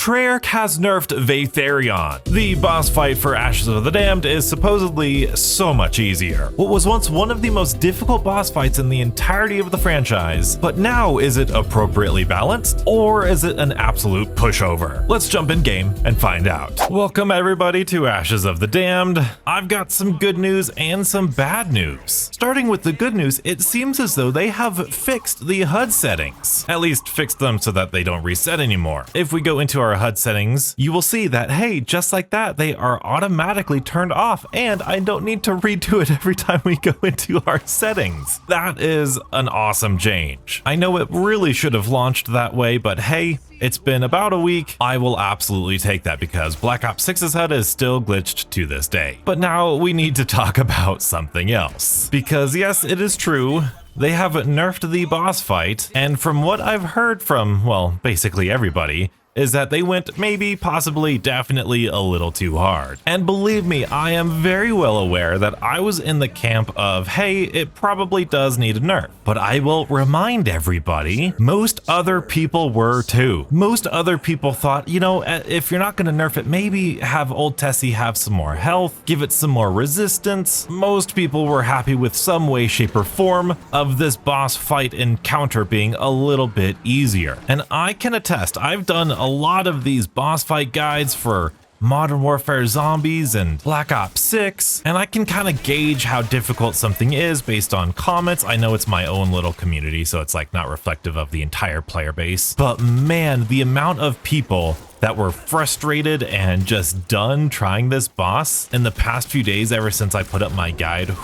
Treyarch has nerfed Veytharion. The boss fight for Ashes of the Damned is supposedly so much easier. What was once one of the most difficult boss fights in the entirety of the franchise, but now is it appropriately balanced, or is it an absolute pushover? Let's jump in game and find out. Welcome everybody to Ashes of the Damned. I've got some good news and some bad news. Starting with the good news, it seems as though they have fixed the HUD settings. At least fixed them so that they don't reset anymore. If we go into our HUD settings, you will see that, hey, just like that, they are automatically turned off, and I don't need to redo it every time we go into our settings. That is an awesome change. I know it really should have launched that way, but hey, it's been about a week. I will absolutely take that because Black Ops 6's HUD is still glitched to this day. But now we need to talk about something else. Because yes, it is true, they have nerfed the boss fight, and from what I've heard from, well, basically everybody, is that they went maybe, possibly, definitely a little too hard. And believe me, I am very well aware that I was in the camp of, hey, it probably does need a nerf. But I will remind everybody, most other people were too. Most other people thought, you know, if you're not gonna nerf it, maybe have old Tessie have some more health, give it some more resistance. Most people were happy with some way, shape, or form of this boss fight encounter being a little bit easier. And I can attest, I've done a lot of these boss fight guides for Modern Warfare Zombies and Black Ops 6, and I can kind of gauge how difficult something is based on comments. I know it's my own little community, so it's like not reflective of the entire player base, but man, the amount of people that were frustrated and just done trying this boss in the past few days ever since I put up my guide,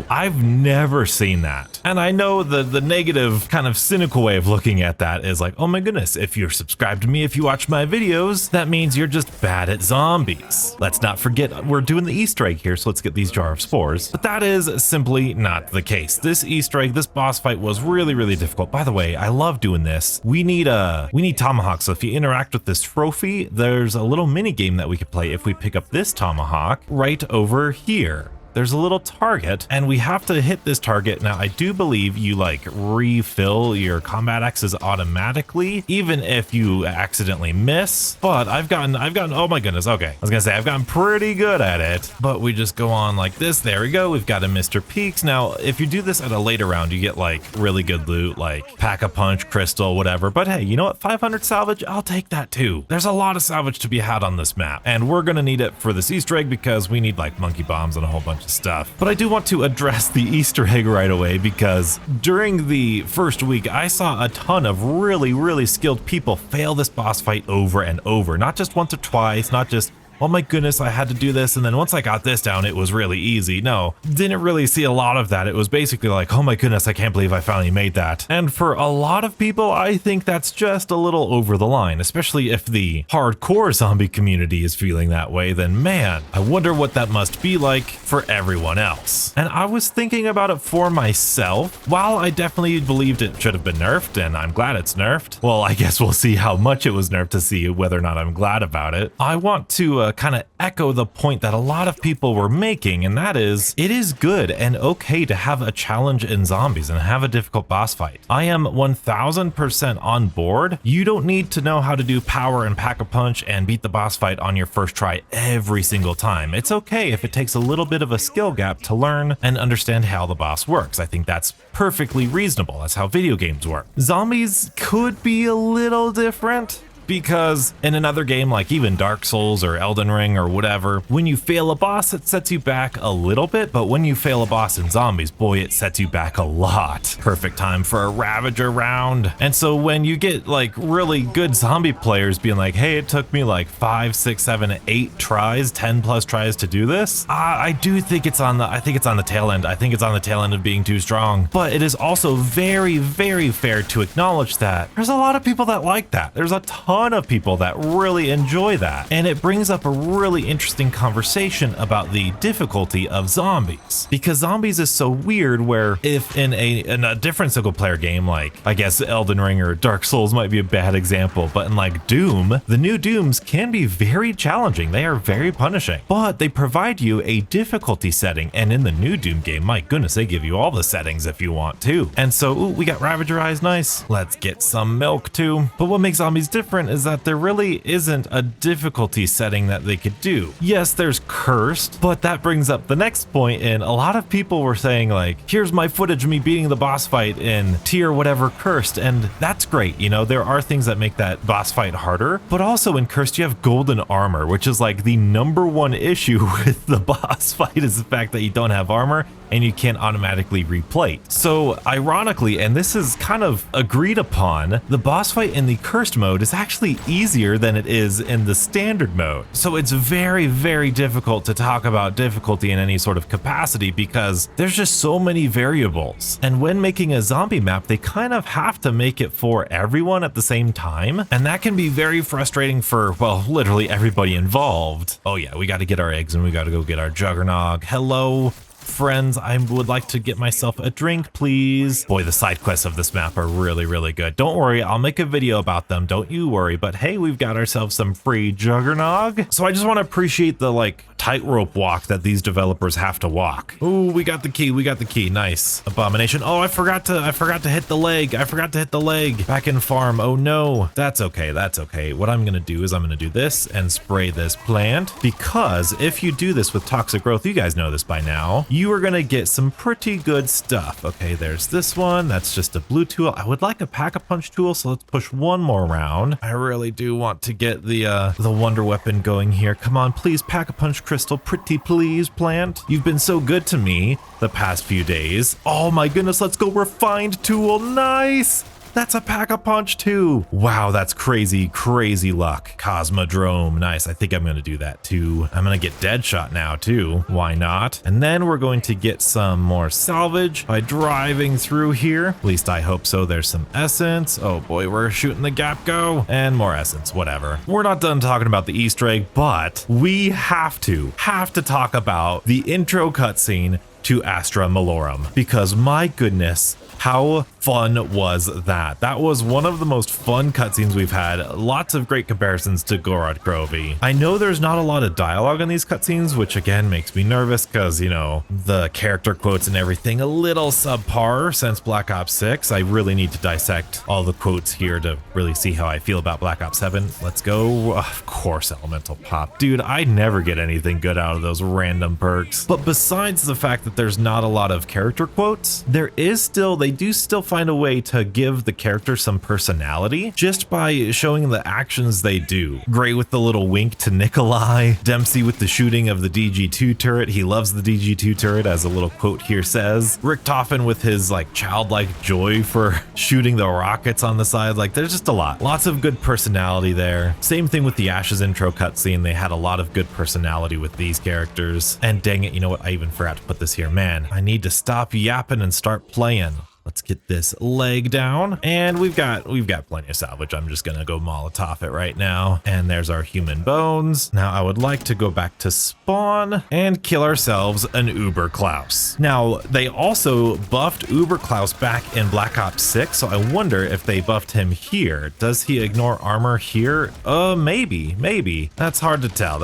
I've never seen that. And I know the negative kind of cynical way of looking at that is like, oh my goodness, if you're subscribed to me, if you watch my videos, that means you're just bad at zombies. Let's not forget we're doing the Easter egg here, so let's get these jar of spores. But that is simply not the case. This Easter egg, this boss fight was really, really difficult. By the way, I love doing this. We need tomahawks, so if you interact with this trophy, there's a little mini game that we could play if we pick up this tomahawk right over here. There's a little target, and we have to hit this target. Now, I do believe you like refill your combat axes automatically, even if you accidentally miss. But I've gotten, oh my goodness, okay. I was gonna say, I've gotten pretty good at it, but we just go on like this. There we go. We've got a Mr. Peaks. Now, if you do this at a later round, you get like really good loot, like Pack-a-Punch, Crystal, whatever. But hey, you know what? 500 salvage, I'll take that too. There's a lot of salvage to be had on this map, and we're gonna need it for this Easter egg because we need like monkey bombs and a whole bunch of stuff. But I do want to address the Easter egg right away because during the first week, I saw a ton of really, really skilled people fail this boss fight over and over. Not just once or twice, not just, oh my goodness, I had to do this, and then once I got this down, it was really easy. No, didn't really see a lot of that. It was basically like, oh my goodness, I can't believe I finally made that. And for a lot of people, I think that's just a little over the line, especially if the hardcore zombie community is feeling that way, then man, I wonder what that must be like for everyone else. And I was thinking about it for myself. While I definitely believed it should have been nerfed, and I'm glad it's nerfed, well, I guess we'll see how much it was nerfed to see whether or not I'm glad about it. I want to kind of echo the point that a lot of people were making, and that is, it is good and okay to have a challenge in zombies and have a difficult boss fight. I am 1000% on board. You don't need to know how to do power and Pack-a-Punch and beat the boss fight on your first try every single time. It's okay if it takes a little bit of a skill gap to learn and understand how the boss works. I think that's perfectly reasonable. That's how video games work. Zombies could be a little different, because in another game like even Dark Souls or Elden Ring or whatever, when you fail a boss, it sets you back a little bit, but when you fail a boss in zombies, boy, it sets you back a lot. Perfect time for a Ravager round. And so when you get like really good zombie players being like, hey, it took me like 5, 6, 7, 8 tries, 10 plus tries to do this, I do think it's on the, I think it's on the tail end. I think it's on the tail end of being too strong. But it is also very, very fair to acknowledge that there's a lot of people that like that. There's a ton of people that really enjoy that, and it brings up a really interesting conversation about the difficulty of zombies, because zombies is so weird where if in a different single player game, like I guess Elden Ring or Dark Souls might be a bad example, but in like Doom, the new Dooms can be very challenging. They are very punishing, but they provide you a difficulty setting, and in the new Doom game, my goodness, they give you all the settings if you want to. And so we got Ravager eyes, nice. Let's get some milk too. But what makes zombies different different is that there really isn't a difficulty setting that they could do. Yes, there's cursed, but that brings up the next point, and a lot of people were saying like, here's my footage of me beating the boss fight in tier whatever cursed, and that's great. You know, there are things that make that boss fight harder, but also in cursed you have golden armor, which is like the #1 issue with the boss fight is the fact that you don't have armor and you can't automatically replate. So ironically, and this is kind of agreed upon, the boss fight in the cursed mode is actually easier than it is in the standard mode. So it's very, very difficult to talk about difficulty in any sort of capacity because there's just so many variables. And when making a zombie map, they kind of have to make it for everyone at the same time. And that can be very frustrating for, well, literally everybody involved. Oh yeah, we got to get our eggs and we got to go get our juggernog. Hello, friends, I would like to get myself a drink, please. Boy, the side quests of this map are really, really good. Don't worry, I'll make a video about them. Don't you worry. But hey, we've got ourselves some free juggernog. So I just want to appreciate the like tightrope walk that these developers have to walk. Ooh, we got the key. We got the key. Nice. Abomination. Oh, I forgot to hit the leg. I forgot to hit the leg. Back in farm. Oh no. That's okay. That's okay. What I'm gonna do is I'm gonna do this and spray this plant, because if you do this with toxic growth, you guys know this by now, you are gonna get some pretty good stuff. Okay, there's this one. That's just a blue tool. I would like a pack-a-punch tool, so let's push one more round. I really do want to get the wonder weapon going here. Come on, please, pack-a-punch crystal, pretty please, plant. You've been so good to me the past few days. Oh my goodness, let's go refined tool. Nice. That's a pack-a-punch too. Wow, that's crazy, crazy luck. Cosmodrome, nice. I think I'm gonna do that too. I'm gonna get Deadshot now too. Why not? And then we're going to get some more salvage by driving through here. At least I hope so. There's some essence. Oh boy, we're shooting the gap go. And more essence, whatever. We're not done talking about the Easter egg, but we have to talk about the intro cutscene to Astra Malorum, because my goodness, how fun was that? That was one of the most fun cutscenes we've had. Lots of great comparisons to Gorod Grovey. I know there's not a lot of dialogue in these cutscenes, which again makes me nervous because, you know, the character quotes and everything a little subpar since Black Ops 6. I really need to dissect all the quotes here to really see how I feel about Black Ops 7. Let's go. Of course, Elemental Pop. Dude, I never get anything good out of those random perks. But besides the fact that there's not a lot of character quotes, they do still find a way to give the character some personality just by showing the actions they do. Gray with the little wink to Nikolai, Dempsey with the shooting of the DG2 turret. He loves the DG2 turret, as a little quote here says. Richtofen with his like childlike joy for shooting the rockets on the side. Like, there's just a lot. Lots of good personality there. Same thing with the Ashes intro cutscene. They had a lot of good personality with these characters. And dang it, you know what? I even forgot to put this here. Man, I need to stop yapping and start playing. Let's get this leg down, and we've got plenty of salvage. I'm just gonna go Molotov it right now. And there's our human bones. Now I would like to go back to spawn and kill ourselves an Uber Klaus. Now they also buffed Uber Klaus back in Black Ops 6, so I wonder if they buffed him here. Does he ignore armor here? Maybe. That's hard to tell.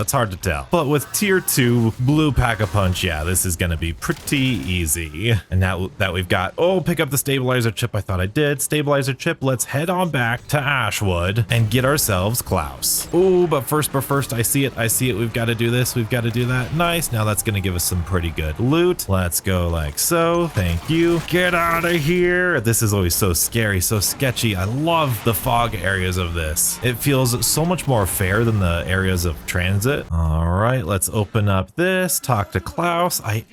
But with tier 2 blue pack-a-punch, yeah, this is gonna be pretty easy. And now that we've got, pick up the stabilizer chip. I thought I did. Stabilizer chip. Let's head on back to Ashwood and get ourselves Klaus. Oh, but first, I see it. We've got to do this. We've got to do that. Nice. Now that's going to give us some pretty good loot. Let's go like so. Thank you. Get out of here. This is always so scary, so sketchy. I love the fog areas of this. It feels so much more fair than the areas of transit. All right, let's open up this. Talk to Klaus. I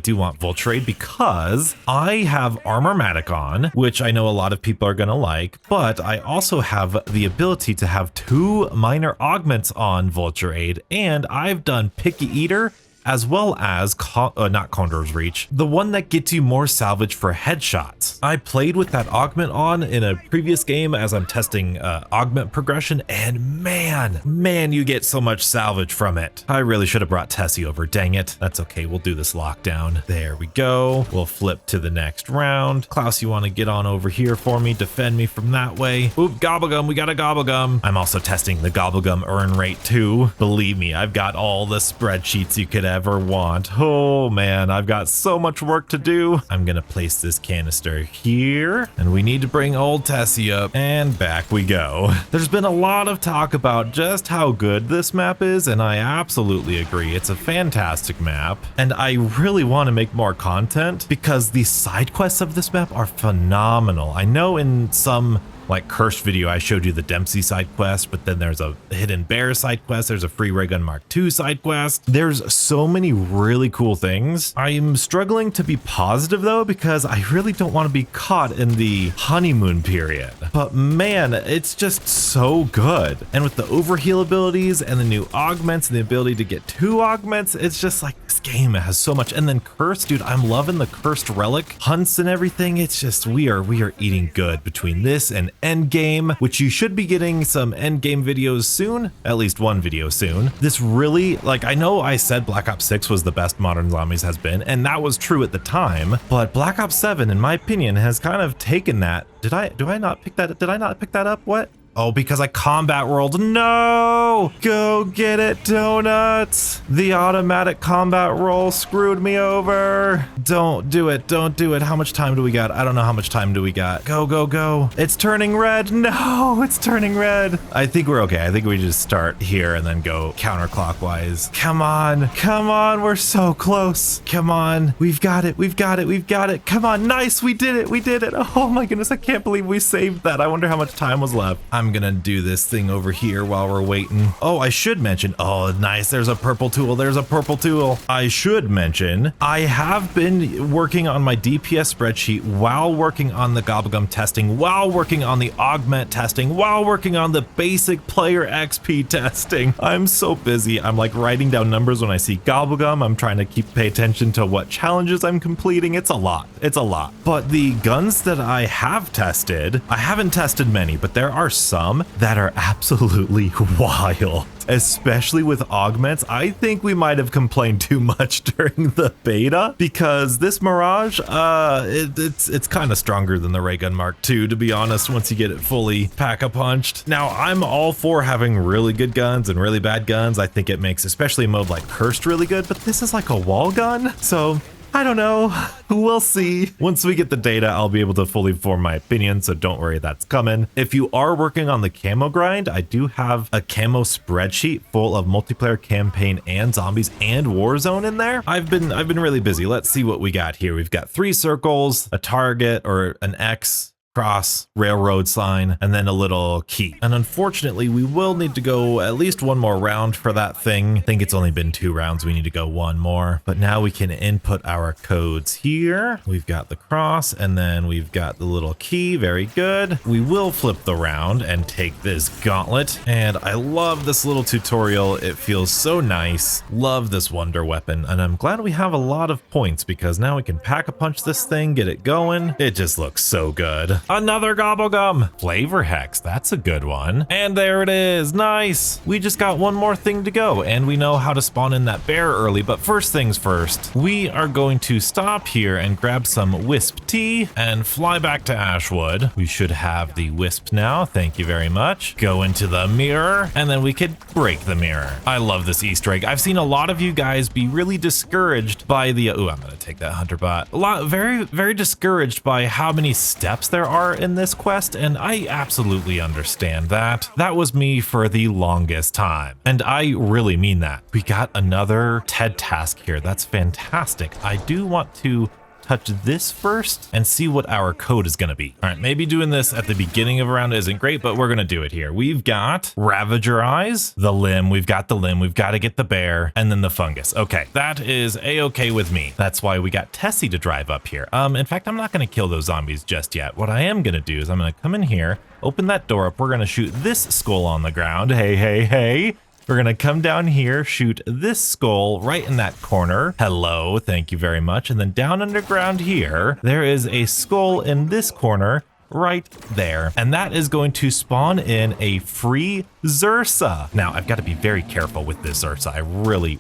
do want Voltrade because I have Armormatic on, which I know a lot of people are gonna like, but I also have the ability to have 2 minor augments on Vulture Aid, and I've done Picky Eater as well as not Condor's Reach, the one that gets you more salvage for headshots. I played with that augment on in a previous game as I'm testing augment progression, and man, you get so much salvage from it. I really should have brought Tessie over, dang it. That's okay, we'll do this lockdown. There we go. We'll flip to the next round. Klaus, you want to get on over here for me, defend me from that way. Oop, Gobblegum, we got a Gobblegum. I'm also testing the Gobblegum earn rate too. Believe me, I've got all the spreadsheets you could ever want. Oh man, I've got so much work to do. I'm gonna place this canister here, and we need to bring old Tessie up, and back we go. There's been a lot of talk about just how good this map is, and I absolutely agree. It's a fantastic map, and I really want to make more content because the side quests of this map are phenomenal. I know in some like cursed video I showed you the Dempsey side quest, but then there's a hidden bear side quest, there's a free ray gun Mark II side quest. There's so many really cool things. I'm struggling to be positive though, because I really don't want to be caught in the honeymoon period. But man, it's just so good. And with the overheal abilities and the new augments and the ability to get 2 augments, it's just like this game has so much. And then cursed, dude, I'm loving the cursed relic hunts and everything. It's just we are eating good between this and Endgame, which you should be getting some Endgame videos soon, at least one video soon. This really, like, I know I said Black Ops 6 was the best Modern Zombies has been, and that was true at the time, but Black Ops 7, in my opinion, has kind of taken that. Did I not pick that up? What? Oh, because I combat rolled. No! Go get it, Donuts! The automatic combat roll screwed me over. Don't do it. Don't do it. How much time do we got? I don't know how much time do we got. Go, go, go. It's turning red. No, it's turning red. I think we're okay. I think we just start here and then go counterclockwise. Come on. Come on. We're so close. Come on. We've got it. We've got it. We've got it. Come on. Nice. We did it. We did it. Oh my goodness. I can't believe we saved that. I wonder how much time was left. I'm gonna do this thing over here while we're waiting. Oh, I should mention, oh, nice. There's a purple tool. There's a purple tool. I should mention, I have been working on my DPS spreadsheet while working on the Gobblegum testing, while working on the augment testing, while working on the basic player XP testing. I'm so busy. I'm like writing down numbers when I see Gobblegum. I'm trying to pay attention to what challenges I'm completing. It's a lot. It's a lot. But the guns that I have tested, I haven't tested many, but there are some that are absolutely wild, especially with augments. I think we might have complained too much during the beta because this Mirage, it's kind of stronger than the Ray Gun Mark II, to be honest, once you get it fully pack-a-punched. Now, I'm all for having really good guns and really bad guns. I think it makes, especially a mode like Cursed, really good, but this is like a wall gun, so I don't know. We'll see. Once we get the data, I'll be able to fully form my opinion, so don't worry, that's coming. If you are working on the camo grind, I do have a camo spreadsheet full of multiplayer, campaign, and zombies and Warzone in there. I've been really busy. Let's see what we got here. We've got 3 circles, a target or an X, cross, railroad sign, and then a little key. And unfortunately, we will need to go at least one more round for that thing. I think it's only been 2 rounds. We need to go one more. But now we can input our codes here. We've got the cross, and then we've got the little key. Very good. We will flip the round and take this gauntlet. And I love this little tutorial. It feels so nice. Love this wonder weapon. And I'm glad we have a lot of points because now we can pack-a-punch this thing, get it going. It just looks so good. Another Gobblegum. Flavor Hex, that's a good one. And there it is, nice. We just got one more thing to go and we know how to spawn in that bear early, but first things first, we are going to stop here and grab some Wisp tea and fly back to Ashwood. We should have the Wisp now, thank you very much. Go into the mirror and then we could break the mirror. I love this Easter egg. I've seen a lot of you guys be really discouraged by the, oh, I'm gonna take that Hunter bot. Very discouraged by how many steps there are in this quest, and I absolutely understand that. That was me for the longest time, and I really mean that. We got another TED task here. That's fantastic. I do want to touch this first and see what our code is going to be. All right, maybe doing this at the beginning of a round isn't great, but we're going to do it here. We've got Ravager Eyes, the limb, we've got the limb, we've got to get the bear, and then the fungus. Okay, that is a-okay with me. That's why we got Tessie to drive up here. In fact, I'm not going to kill those zombies just yet. What I am going to do is I'm going to come in here, open that door up. We're going to shoot this skull on the ground. Hey, hey, hey. We're gonna come down here, shoot this skull right in that corner. Hello, thank you very much. And then down underground here, there is a skull in this corner right there. And that is going to spawn in a free Zursa. Now, I've got to be very careful with this Zursa. I really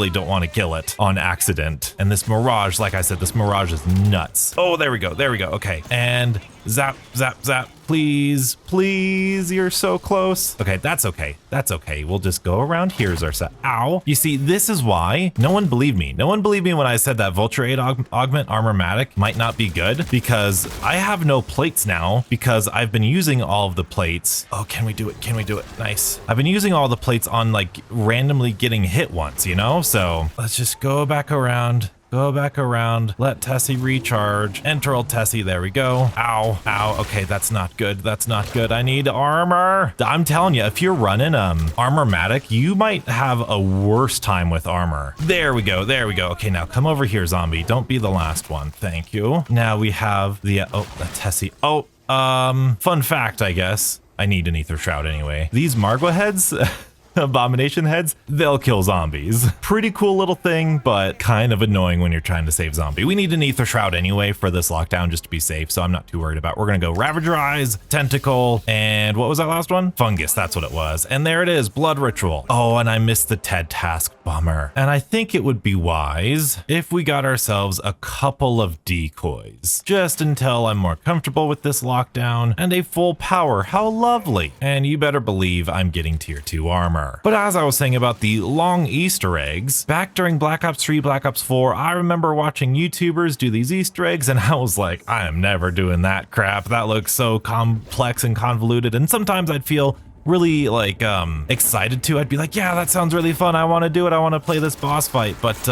don't want to kill it on accident. And this Mirage, like I said, this Mirage is nuts. Oh, there we go. There we go. Okay. And Zap, zap, zap. Please, please, you're so close. Okay, that's okay. That's okay. We'll just go around. Here's our set. Ow. You see, this is why no one believed me. No one believed me when I said that Vulture 8 Augment Armormatic might not be good, because I have no plates now because I've been using all of the plates. Oh, can we do it? Can we do it? Nice. I've been using all the plates on like randomly getting hit once, you know? So let's just go back around. Go back around, let Tessie recharge, enter old Tessie, there we go. Ow, ow, okay, that's not good, that's not good. I need armor. I'm telling you, if you're running Armormatic, you might have a worse time with armor. There we go, there we go. Okay, now come over here, zombie. Don't be the last one, thank you. Now we have the, Tessie. Oh, fun fact, I guess. I need an Ether Shroud anyway. These Margwa heads, abomination heads, they'll kill zombies. Pretty cool little thing, but kind of annoying when you're trying to save zombie. We need an Ether Shroud anyway for this lockdown just to be safe, so I'm not too worried about it. We're gonna go Ravager Eyes, Tentacle, and what was that last one? Fungus, that's what it was. And there it is, Blood Ritual. Oh, and I missed the TED task, bummer. And I think it would be wise if we got ourselves a couple of decoys, just until I'm more comfortable with this lockdown, and a full power, how lovely. And you better believe I'm getting tier 2 armor. But as I was saying about the long Easter eggs, back during Black Ops 3, Black Ops 4, I remember watching YouTubers do these Easter eggs and I was like, I am never doing that crap. That looks so complex and convoluted. And sometimes I'd feel really like excited to. I'd be like, yeah, that sounds really fun. I want to do it. I want to play this boss fight. But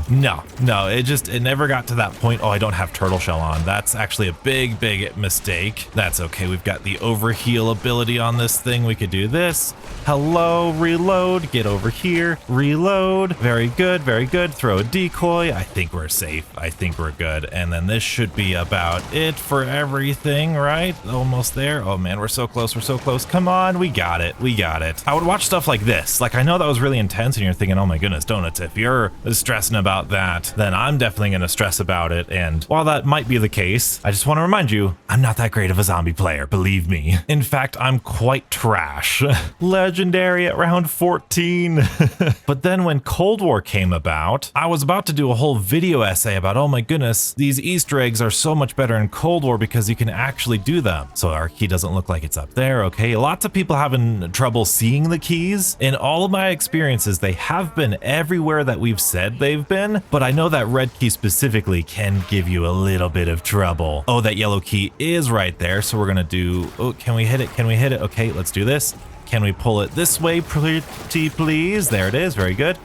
no, it never got to that point. Oh, I don't have turtle shell on. That's actually a big mistake. That's okay. We've got the overheal ability on this thing. We could do this. Hello, reload, get over here, reload. Very good, very good. Throw a decoy. I think we're safe. I think we're good. And then this should be about it for everything, right? Almost there. Oh man, we're so close. We're so close. Come on, we got it. We got it. I would watch stuff like this. Like, I know that was really intense and you're thinking, oh my goodness, donuts. If you're stressing about that, then I'm definitely going to stress about it. And while that might be the case, I just want to remind you, I'm not that great of a zombie player, believe me. In fact, I'm quite trash. Legendary at round 14. But then when Cold War came about, I was about to do a whole video essay about, oh my goodness, these Easter eggs are so much better in Cold War because you can actually do them. So our key doesn't look like it's up there. Okay, lots of people having trouble seeing the keys. In all of my experiences, they have been everywhere that we've said they've been, but I know that red key specifically can give you a little bit of trouble. Oh, that yellow key is right there. So we're gonna do, oh, can we hit it? Can we hit it? Okay, let's do this. Can we pull it this way, pretty please? There it is, very good.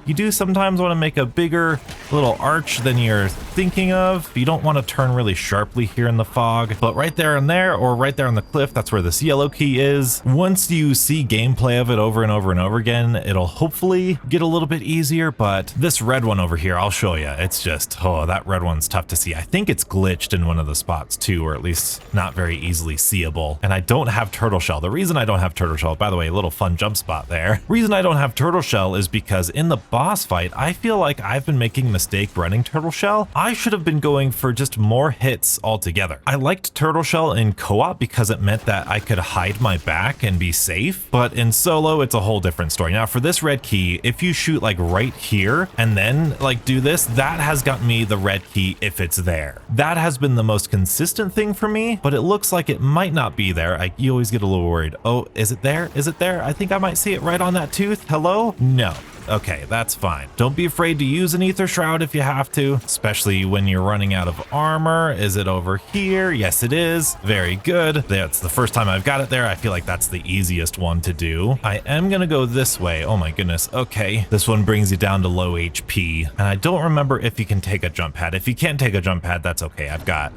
You do sometimes want to make a bigger little arch than you're thinking of. You don't want to turn really sharply here in the fog, but right there and there, or right there on the cliff, that's where this yellow key is. Once you see gameplay of it over and over and over again, it'll hopefully get a little bit easier, but this red one over here, I'll show you. It's just, oh, that red one's tough to see. I think it's glitched in one of the spots too, or at least not very easily seeable. And I don't have turtle shell. The reason I don't have turtle shell, by the way, a little fun jump spot there. Reason I don't have turtle shell is because in the boss fight, I feel like I've been making a mistake running turtle shell. I should have been going for just more hits altogether. I liked turtle shell in co-op because it meant that I could hide my back and be safe, but in solo, it's a whole different story. Now for this red key, if you shoot like right here and then like do this, that has got me the red key if it's there. That has been the most consistent thing for me, but it looks like it might not be there. You always get a little worried. Oh, is it there? Is it there? I think I might see it right on that tooth. Hello? No. Okay, that's fine. Don't be afraid to use an Ether Shroud if you have to, especially when you're running out of armor. Is it over here? Yes, it is. Very good. That's the first time I've got it there. I feel like that's the easiest one to do. I am gonna go this way. Oh my goodness. Okay, this one brings you down to low HP, and I don't remember if you can take a jump pad. If you can't take a jump pad, that's okay. I've got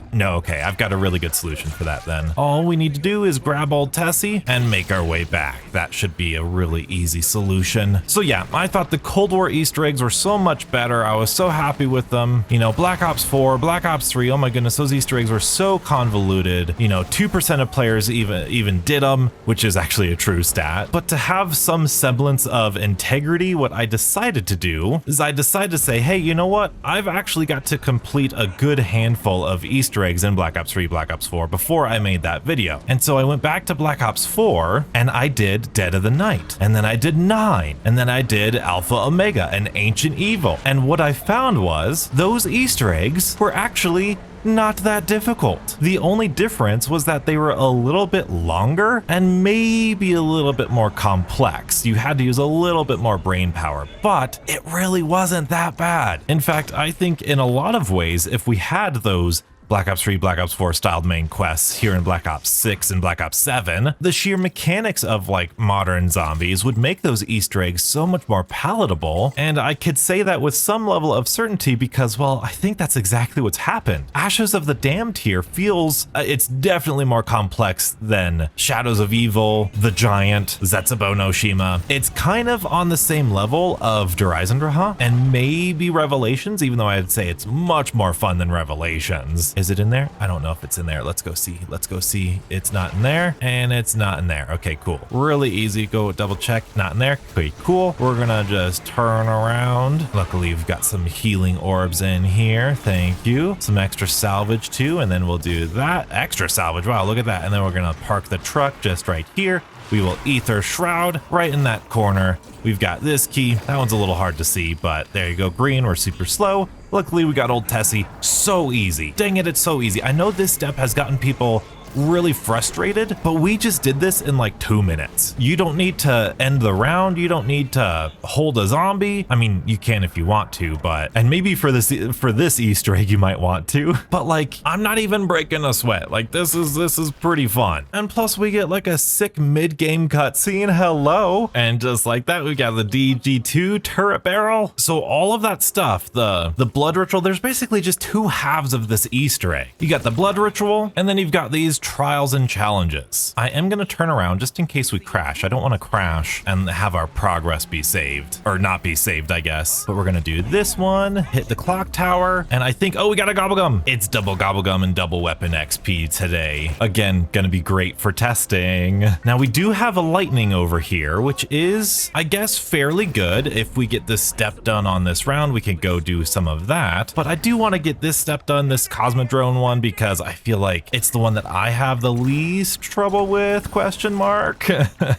a really good solution for that then. All we need to do is grab old Tessie and make our way back. That should be a really easy solution. So yeah, I thought the Cold War Easter eggs were so much better. I was so happy with them. You know, Black Ops 4, Black Ops 3, oh my goodness, those Easter eggs were so convoluted. You know, 2% of players even did them, which is actually a true stat. But to have some semblance of integrity, what I decided to do is I decided to say, hey, you know what? I've actually got to complete a good handful of Easter eggs in Black Ops 3, Black Ops 4 before I made that video. And so I went back to Black Ops 4 and I did Dead of the Night. And then I did 9. And then I did Alpha Omega, an Ancient Evil. And what I found was those Easter eggs were actually not that difficult. The only difference was that they were a little bit longer and maybe a little bit more complex. You had to use a little bit more brain power, but it really wasn't that bad. In fact, I think in a lot of ways, if we had those Black Ops 3, Black Ops 4 styled main quests here in Black Ops 6 and Black Ops 7, the sheer mechanics of like modern zombies would make those Easter eggs so much more palatable. And I could say that with some level of certainty because, well, I think that's exactly what's happened. Ashes of the Damned here feels, it's definitely more complex than Shadows of Evil, The Giant, Zetsubo no Shima. It's kind of on the same level of Durizendraha and maybe Revelations, even though I'd say it's much more fun than Revelations. Is it in there? I don't know if it's in there. Let's go see. Let's go see. It's not in there and it's not in there. Okay, cool. Really easy. Go double check. Not in there. Okay, cool. We're gonna just turn around. Luckily, we've got some healing orbs in here. Thank you. Some extra salvage too. And then we'll do that. Extra salvage. Wow, look at that. And then we're gonna park the truck just right here. We will Ether Shroud right in that corner. We've got this key. That one's a little hard to see, but there you go. Green, we're super slow. Luckily, we got old Tessie. So easy. Dang it, it's so easy. I know this step has gotten people really frustrated, but we just did this in like 2 minutes. You don't need to end the round. You don't need to hold a zombie. I mean, you can if you want to, but, and maybe for this Easter egg, you might want to, but like, I'm not even breaking a sweat. Like this is pretty fun. And plus we get like a sick mid-game cutscene. Hello. And just like that, we got the DG2 turret barrel. So all of that stuff, the blood ritual, there's basically just 2 halves of this Easter egg. You got the blood ritual, and then you've got these trials and challenges. I am going to turn around just in case we crash. I don't want to crash and have our progress be saved, or not be saved, I guess. But we're going to do this one, hit the clock tower, and I think, oh, we got a gobblegum. It's double gobblegum and double weapon XP today. Again, going to be great for testing. Now we do have a lightning over here, which is, I guess, fairly good. If we get this step done on this round, we can go do some of that. But I do want to get this step done, this Cosmodrome one, because I feel like it's the one that I have the least trouble with, question mark.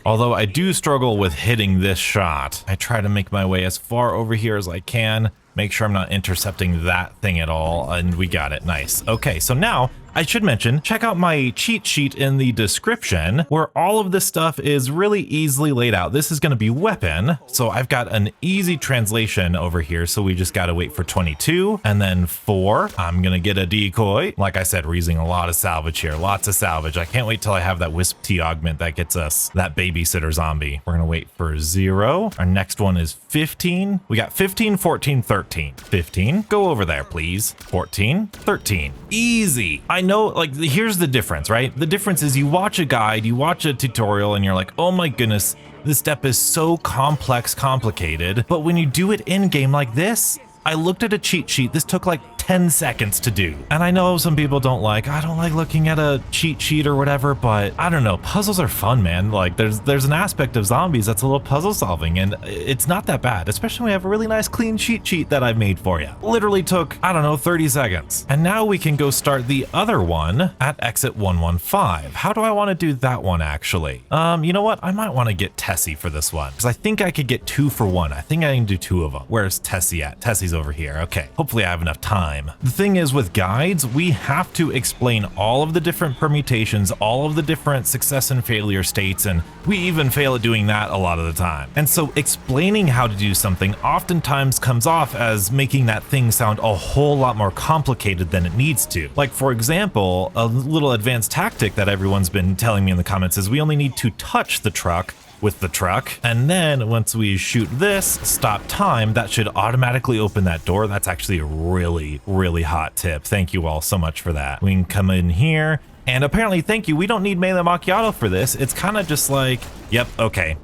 Although I do struggle with hitting this shot. I try to make my way as far over here as I can, make sure I'm not intercepting that thing at all, and we got it. Nice. Okay, so now I should mention, check out my cheat sheet in the description where all of this stuff is really easily laid out. This is going to be weapon. So I've got an easy translation over here. So we just got to wait for 22 and then 4. I'm going to get a decoy. Like I said, we're using a lot of salvage here. Lots of salvage. I can't wait till I have that Wisp T augment that gets us that babysitter zombie. We're going to wait for 0. Our next one is 15. We got 15, 14, 13. 15. Go over there, please. 14, 13. Easy. I know, like, here's the difference, right? The difference is you watch a guide, you watch a tutorial, and you're like, oh my goodness, this step is so complex, complicated. But when you do it in game like this, I looked at a cheat sheet. This took like 10 seconds to do. And I know some people don't like, I don't like looking at a cheat sheet or whatever, but I don't know, puzzles are fun, man. Like there's an aspect of zombies that's a little puzzle solving, and it's not that bad, especially when we have a really nice clean cheat sheet that I've made for you. Literally took, I don't know, 30 seconds. And now we can go start the other one at exit 115. How do I want to do that one actually? You know what? I might want to get Tessie for this one, because I think I could get 2 for 1. I think I can do 2 of them. Where's Tessie at? Tessie's over here. Okay, hopefully I have enough time. The thing is with guides, we have to explain all of the different permutations, all of the different success and failure states, and we even fail at doing that a lot of the time. And so explaining how to do something oftentimes comes off as making that thing sound a whole lot more complicated than it needs to. Like for example, a little advanced tactic that everyone's been telling me in the comments is we only need to touch the truck with the truck, and then once we shoot this stop time, that should automatically open that door. That's actually a really hot tip. Thank you all so much for that. We can come in here, and apparently, thank you, we don't need melee macchiato for this. It's kind of just like, yep, okay,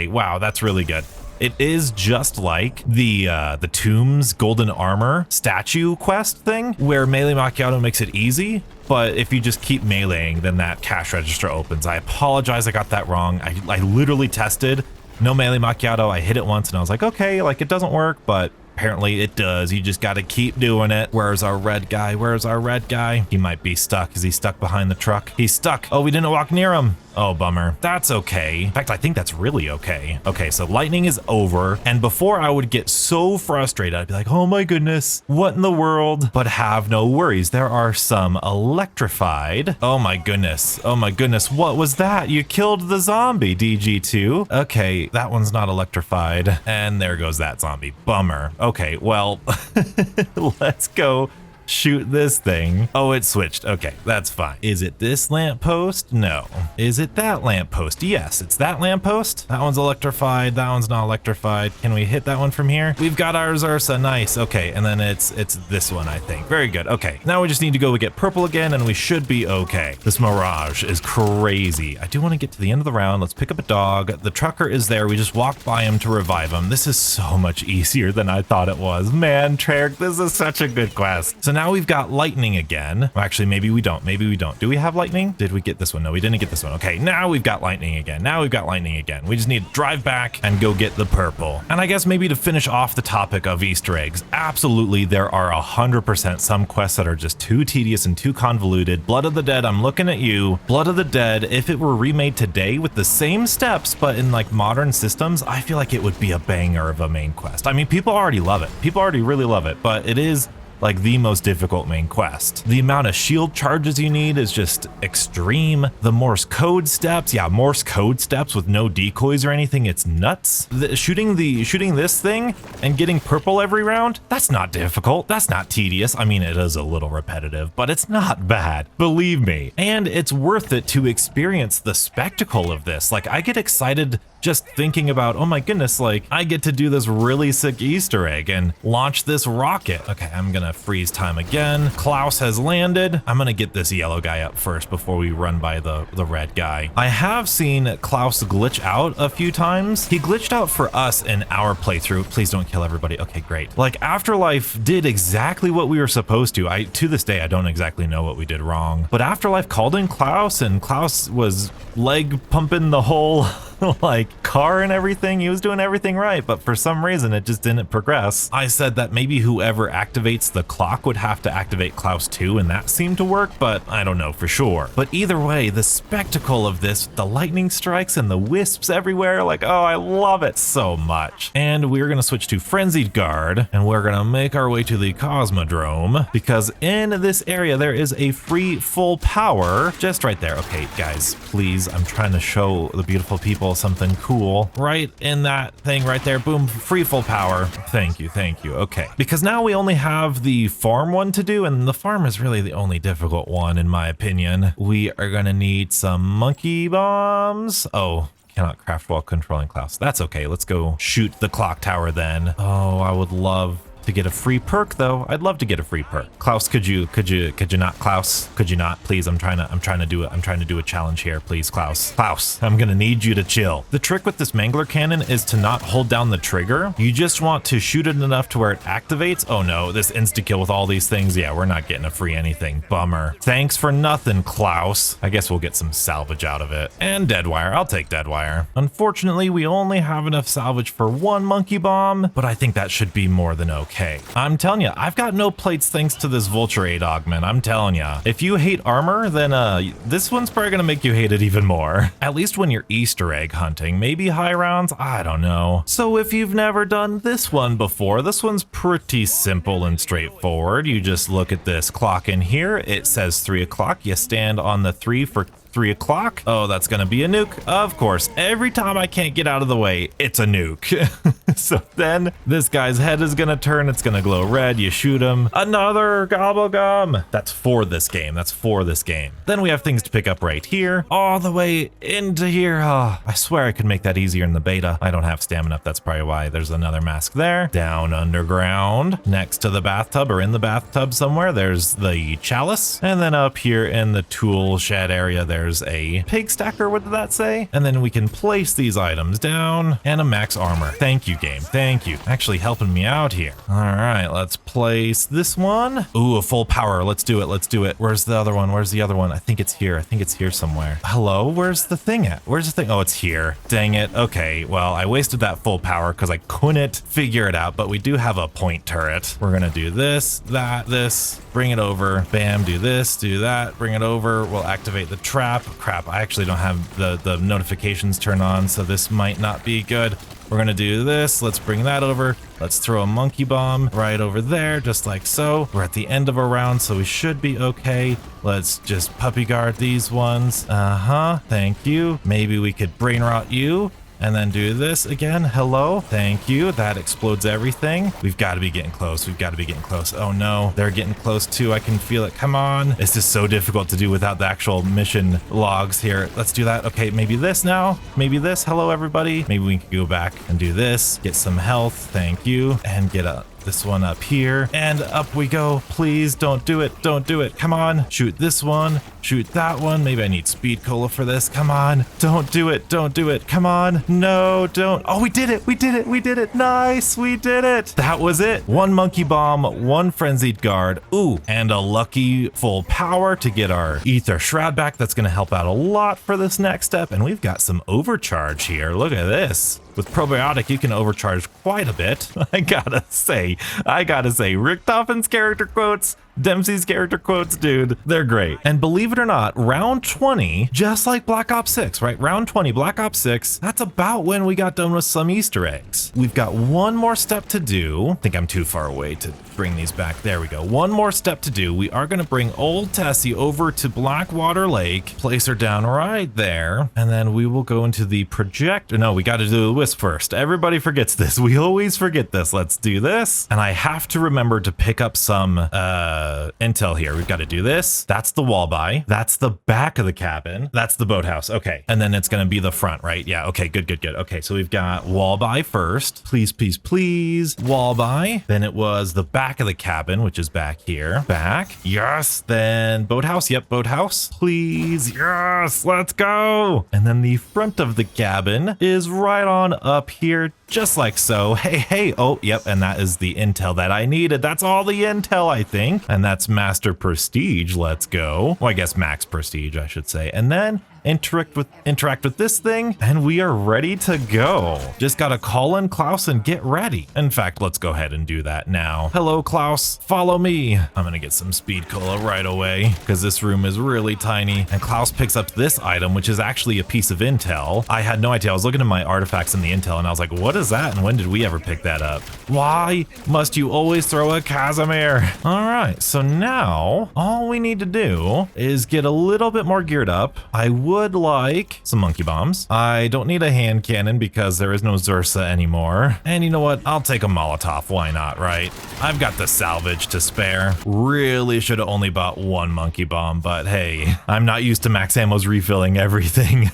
wow, that's really good. It is just like the Tombs Golden Armor statue quest thing, where melee macchiato makes it easy, but if you just keep meleeing, then that cash register opens. I apologize, I got that wrong. I literally tested, no melee macchiato. I hit it once and I was like, okay, like it doesn't work, but apparently it does. You just got to keep doing it. Where's our red guy? Where's our red guy? He might be stuck. Is he stuck behind the truck? He's stuck. Oh, we didn't walk near him. Oh, bummer. That's okay. In fact, I think that's really okay. Okay, so lightning is over. And before I would get so frustrated, I'd be like, oh my goodness, what in the world? But have no worries. There are some electrified. Oh my goodness. Oh my goodness. What was that? You killed the zombie, DG2. Okay, that one's not electrified. And there goes that zombie. Bummer. Okay, well, let's go shoot this thing. Oh, it switched. Okay, that's fine. Is it this lamppost? No. Is it that lamppost? Yes, it's that lamppost. That one's electrified. That one's not electrified. Can we hit that one from here? We've got our Ursa. Nice. Okay, and then it's this one, I think. Very good. Okay, now we just need to go get purple again, and we should be okay. This mirage is crazy. I do want to get to the end of the round. Let's pick up a dog. The trucker is there. We just walked by him to revive him. This is so much easier than I thought it was. Man, Treyarch, this is such a good quest. So now we've got lightning again. Well, actually, maybe we don't. Maybe we don't. Do we have lightning? Did we get this one? No, we didn't get this one. Okay, now we've got lightning again. Now we've got lightning again. We just need to drive back and go get the purple. And I guess maybe to finish off the topic of Easter eggs, absolutely, there are 100% some quests that are just too tedious and too convoluted. Blood of the Dead, I'm looking at you. Blood of the Dead, if it were remade today with the same steps, but in like modern systems, I feel like it would be a banger of a main quest. I mean, people already love it. People already really love it, but it is like the most difficult main quest. The amount of shield charges you need is just extreme. The Morse code steps, yeah, Morse code steps with no decoys or anything, it's nuts. Shooting this thing and getting purple every round, that's not difficult, that's not tedious. I mean, it is a little repetitive, but it's not bad, believe me. And it's worth it to experience the spectacle of this. Like, I get excited just thinking about, oh my goodness, like I get to do this really sick Easter egg and launch this rocket. Okay, I'm gonna freeze time again. Klaus has landed. I'm gonna get this yellow guy up first before we run by the red guy. I have seen Klaus glitch out a few times. He glitched out for us in our playthrough. Please don't kill everybody. Okay, great. Like Afterlife did exactly what we were supposed to. To this day, I don't exactly know what we did wrong, but Afterlife called in Klaus and Klaus was leg pumping the whole like car and everything. He was doing everything right, but for some reason it just didn't progress. I said that maybe whoever activates the clock would have to activate Klaus too, and that seemed to work, but I don't know for sure. But either way, the spectacle of this, the lightning strikes and the wisps everywhere, like, oh, I love it so much. And we're gonna switch to Frenzied Guard, and we're gonna make our way to the Cosmodrome, because in this area there is a free full power just right there. Okay, guys, please, I'm trying to show the beautiful people something cool right in that thing right there. Boom, free full power. Thank you, thank you. Okay, because now we only have the farm one to do, and the farm is really the only difficult one in my opinion. We are gonna need some monkey bombs. Oh, cannot craft while controlling Klaus. That's okay, let's go shoot the clock tower then. Oh, I would love to get a free perk though. I'd love to get a free perk. Klaus, could you not, Klaus? Could you not? Please, I'm trying to do a challenge here. Please, Klaus. Klaus, I'm gonna need you to chill. The trick with this Mangler cannon is to not hold down the trigger. You just want to shoot it enough to where it activates. Oh no, this insta-kill with all these things. Yeah, we're not getting a free anything. Bummer. Thanks for nothing, Klaus. I guess we'll get some salvage out of it. And dead wire, I'll take dead wire. Unfortunately, we only have enough salvage for one monkey bomb, but I think that should be more than okay. I'm telling you, I've got no plates thanks to this Vulture 8 augment. I'm telling you, if you hate armor, then this one's probably gonna make you hate it even more. At least when you're Easter egg hunting, maybe high rounds, I don't know. So if you've never done this one before, this one's pretty simple and straightforward. You just look at this clock in here. It says 3 o'clock. You stand on the 3 for 3 o'clock. Oh, that's gonna be a nuke. Of course, every time I can't get out of the way, it's a nuke. So then this guy's head is gonna turn, it's gonna glow red, you shoot him. Another gobblegum. That's for this game, that's for this game. Then we have things to pick up right here, all the way into here. Oh, I swear I could make that easier in the beta. I don't have stamina up, that's probably why. There's another mask there. Down underground, next to the bathtub, or in the bathtub somewhere, there's the chalice. And then up here in the tool shed area, there's a pig stacker, what did that say? And then we can place these items down, and a max armor. Thank you, game, thank you. Actually helping me out here. All right, let's place this one. Ooh, a full power, let's do it, let's do it. Where's the other one, where's the other one? I think it's here somewhere. Hello, where's the thing at? Where's the thing? Oh, it's here, dang it. Okay, well, I wasted that full power because I couldn't figure it out, but we do have a point turret. We're gonna do this, that, this, bring it over, bam, do this, do that, bring it over. We'll activate the trap. crap. I actually don't have the notifications turned on, so this might not be good. We're gonna do this. Let's bring that over. Let's throw a monkey bomb right over there, just like so. We're at the end of a round, so we should be okay. Let's just puppy guard these ones. Thank you. Maybe we could brain rot you. And then do this again. Hello. Thank you. That explodes everything. We've got to be getting close. We've got to be getting close. Oh no, they're getting close too. I can feel it. Come on. This is so difficult to do without the actual mission logs here. Let's do that. Okay, maybe this now. Maybe this. Hello, everybody. Maybe we can go back and do this. Get some health. Thank you. And get this one up here, and up we go. Please don't do it. Don't do it. Come on. Shoot this one. Shoot that one. Maybe I need speed cola for this. Come on. Don't do it. Don't do it. Come on. No, don't. Oh, we did it. We did it. We did it. Nice. We did it. That was it. One monkey bomb, one frenzied guard. Ooh, and a lucky full power to get our ether shroud back. That's going to help out a lot for this next step. And we've got some overcharge here. Look at this. With probiotic, you can overcharge quite a bit. I gotta say, Richtofen's character quotes, Dempsey's character quotes, dude, they're great. And believe it or not, round 20, just like Black Ops 6, right? Round 20, Black Ops 6, that's about when we got done with some Easter eggs. We've got one more step to do. I think I'm too far away to bring these back. There we go. One more step to do. We are gonna bring old Tessie over to Blackwater Lake, place her down right there, and then we will go into the projector. No, we gotta do the wisp first. Everybody forgets this. We always forget this. Let's do this. And I have to remember to pick up some intel here. We've got to do this. That's the wall by. That's the back of the cabin. That's the boathouse. Okay. And then it's going to be the front, right? Yeah. Okay. Good, good, good. Okay. So we've got wall by first. Please, please, please. Wall by. Then it was the back of the cabin, which is back here. Back. Yes. Then boathouse. Yep. Boathouse. Please. Yes. Let's go. And then the front of the cabin is right on up here, just like so. Hey, hey. Oh, yep. And that is the intel that I needed. That's all the intel, I think. And that's Master Prestige. Let's go. Well, I guess Max Prestige, I should say. And then interact with this thing, and we are ready to go. Just gotta call in Klaus and get ready. In fact, let's go ahead and do that now. Hello, Klaus. Follow me. I'm gonna get some speed cola right away because this room is really tiny. And Klaus picks up this item, which is actually a piece of intel. I had no idea. I was looking at my artifacts in the intel, and I was like, what is that? And when did we ever pick that up? Why must you always throw a Casimir? All right, so now all we need to do is get a little bit more geared up. I would like some monkey bombs. I don't need a hand cannon because there is no Zursa anymore. And you know what? I'll take a Molotov. Why not, right? I've got the salvage to spare. Really should have only bought one monkey bomb, but hey, I'm not used to max ammo's refilling everything.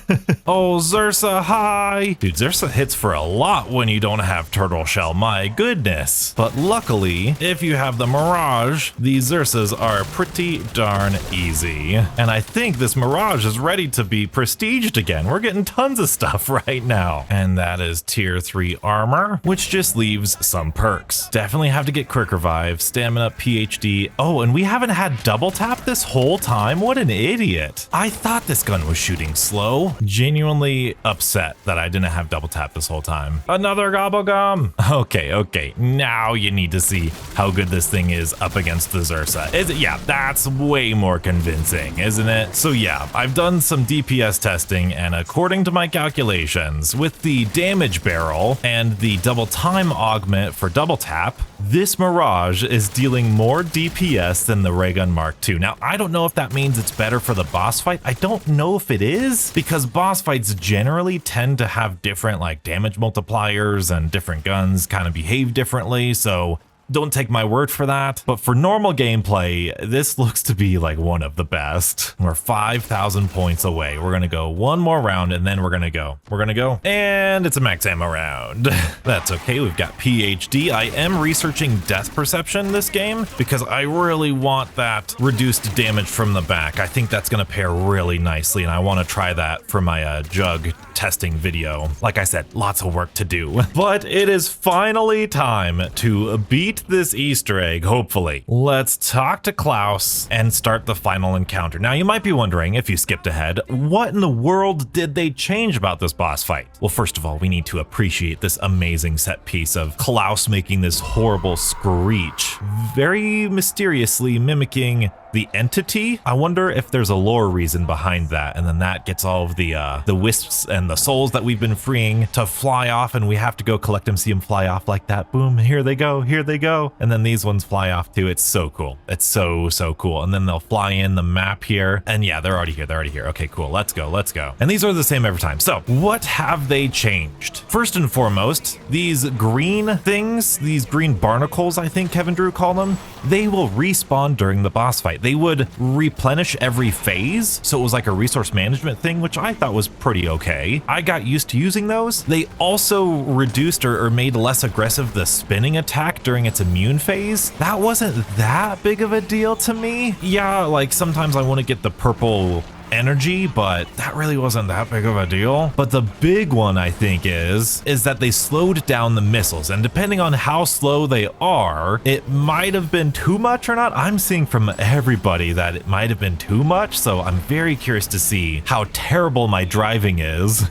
Oh, Zursa, hi! Dude, Zursa hits for a lot when you don't have turtle shell. My goodness. But luckily, if you have the Mirage, these Zursas are pretty darn easy. And I think this Mirage is ready to be prestiged again. We're getting tons of stuff right now. And that is tier 3 armor, which just leaves some perks. Definitely have to get quick revive, stamina, PhD. Oh, and we haven't had double tap this whole time? What an idiot. I thought this gun was shooting slow. Genuinely upset that I didn't have double tap this whole time. Another gobble gum. Okay. Now you need to see how good this thing is up against the Zursa. Is it? Yeah, that's way more convincing, isn't it? So yeah, I've done some DPS testing, and according to my calculations, with the damage barrel and the double time augment for double tap, this Mirage is dealing more DPS than the Ray Gun Mark II. Now, I don't know if that means it's better for the boss fight. I don't know if it is, because boss fights generally tend to have different like damage multipliers, and different guns kind of behave differently. So don't take my word for that, but for normal gameplay, this looks to be like one of the best. We're 5,000 points away. We're gonna go one more round, and then we're gonna go. And it's a max ammo round. That's okay, we've got PhD. I am researching death perception this game because I really want that reduced damage from the back. I think that's gonna pair really nicely, and I wanna try that for my jug testing video. Like I said, lots of work to do, but it is finally time to beat this Easter egg, hopefully. Let's talk to Klaus and start the final encounter. Now, you might be wondering, if you skipped ahead, what in the world did they change about this boss fight? Well, first of all, we need to appreciate this amazing set piece of Klaus making this horrible screech, very mysteriously mimicking the entity. I wonder if there's a lore reason behind that, and then that gets all of the wisps and the souls that we've been freeing to fly off, and we have to go collect them, see them fly off like that. Boom, here they go, and then these ones fly off too. It's so cool. It's so cool. And then they'll fly in the map here, and yeah, they're already here. Okay, cool. Let's go. And these are the same every time. So what have they changed? First and foremost, these green things, these green barnacles, I think Kevin Drew called them, they will respawn during the boss fight. They would replenish every phase, so it was like a resource management thing, which I thought was pretty okay. I got used to using those. They also reduced or made less aggressive the spinning attack during its immune phase. That wasn't that big of a deal to me. Yeah, like sometimes I want to get the purple energy, but that really wasn't that big of a deal. But the big one, I think, is that they slowed down the missiles, and depending on how slow they are, it might have been too much or not. I'm seeing from everybody that it might have been too much, so I'm very curious to see how terrible my driving is.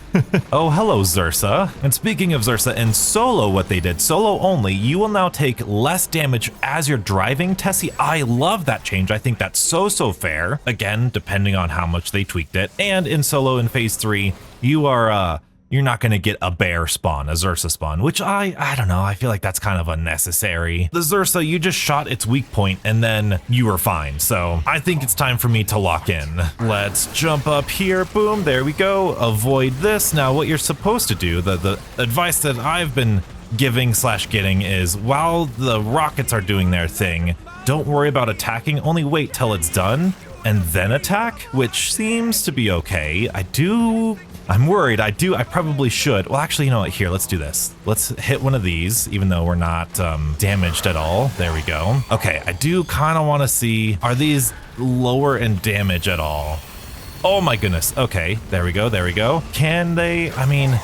Oh, hello, Zursa. And speaking of Zursa, in solo, what they did, solo only, you will now take less damage as you're driving, Tessie. I love that change. I think that's so fair. Again, depending on how much they tweaked it. And in solo in phase 3, you're not going to get a bear spawn, a Zursa spawn, which I don't know. I feel like that's kind of unnecessary. The Zursa, you just shot its weak point and then you were fine. So I think it's time for me to lock in. Let's jump up here. Boom. There we go. Avoid this. Now what you're supposed to do, the advice that I've been giving / getting is while the rockets are doing their thing, don't worry about attacking. Only wait till it's done and then attack, which seems to be okay. I'm worried. I probably should. Well, actually, you know what? Here, let's do this. Let's hit one of these, even though we're not damaged at all. There we go. Okay, I do kind of want to see, are these lower in damage at all? Oh my goodness. Okay, there we go. Can they, I mean,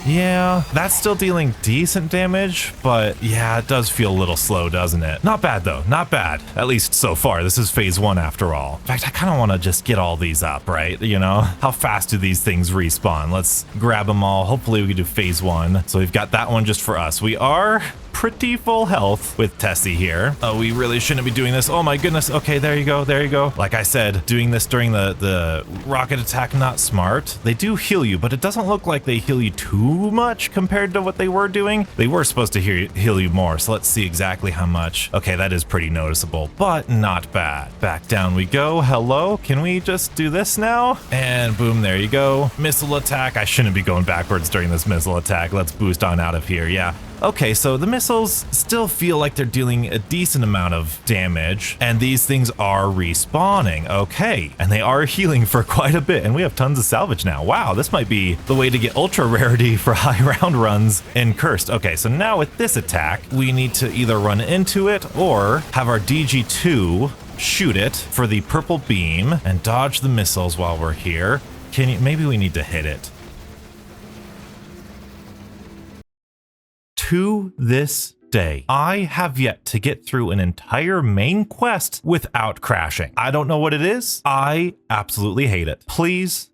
yeah, that's still dealing decent damage, but yeah, it does feel a little slow, doesn't it? Not bad though, not bad. At least so far, this is phase 1 after all. In fact, I kind of want to just get all these up, right? You know, how fast do these things respawn? Let's grab them all. Hopefully we can do phase 1. So we've got that one just for us. We are pretty full health with Tessie here. Oh, we really shouldn't be doing this. Oh my goodness. Okay, there you go. Like I said, doing this during the rocket attack, not smart. They do heal you, but it doesn't look like they heal you too much compared to what they were doing. They were supposed to heal you more, so let's see exactly how much. Okay, that is pretty noticeable, but not bad. Back down we go. Hello, can we just do this now? And boom, there you go. Missile attack. I shouldn't be going backwards during this missile attack. Let's boost on out of here. Yeah. Okay, so the missiles still feel like they're dealing a decent amount of damage, and these things are respawning. Okay, and they are healing for quite a bit, and we have tons of salvage now. Wow, this might be the way to get ultra rarity for high round runs in Cursed. Okay, so now with this attack, we need to either run into it or have our DG2 shoot it for the purple beam and dodge the missiles while we're here. Maybe we need to hit it. To this day, I have yet to get through an entire main quest without crashing. I don't know what it is. I absolutely hate it. Please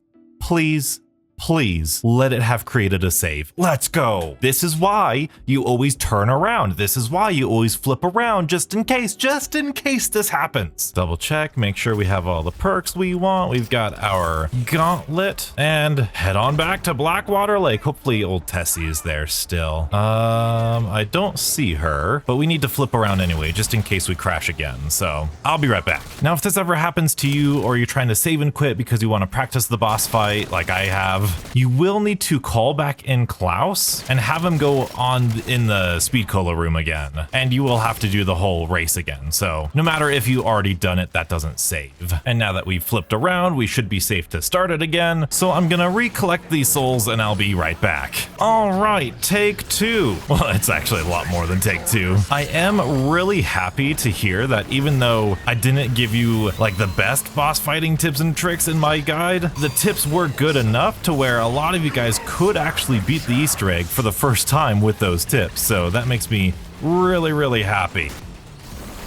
let it have created a save. Let's go. This is why you always turn around. This is why you always flip around just in case this happens. Double check, make sure we have all the perks we want. We've got our gauntlet and head on back to Blackwater Lake. Hopefully old Tessie is there still. I don't see her, but we need to flip around anyway, just in case we crash again. So I'll be right back. Now, if this ever happens to you or you're trying to save and quit because you want to practice the boss fight like I have, you will need to call back in Klaus and have him go on in the speed cola room again, and you will have to do the whole race again. So no matter if you already done it, that doesn't save. And now that we've flipped around, we should be safe to start it again. So I'm gonna recollect these souls and I'll be right back. All right, take 2. Well, it's actually a lot more than take 2. I am really happy to hear that even though I didn't give you like the best boss fighting tips and tricks in my guide, the tips were good enough to where a lot of you guys could actually beat the Easter egg for the first time with those tips. So that makes me really happy.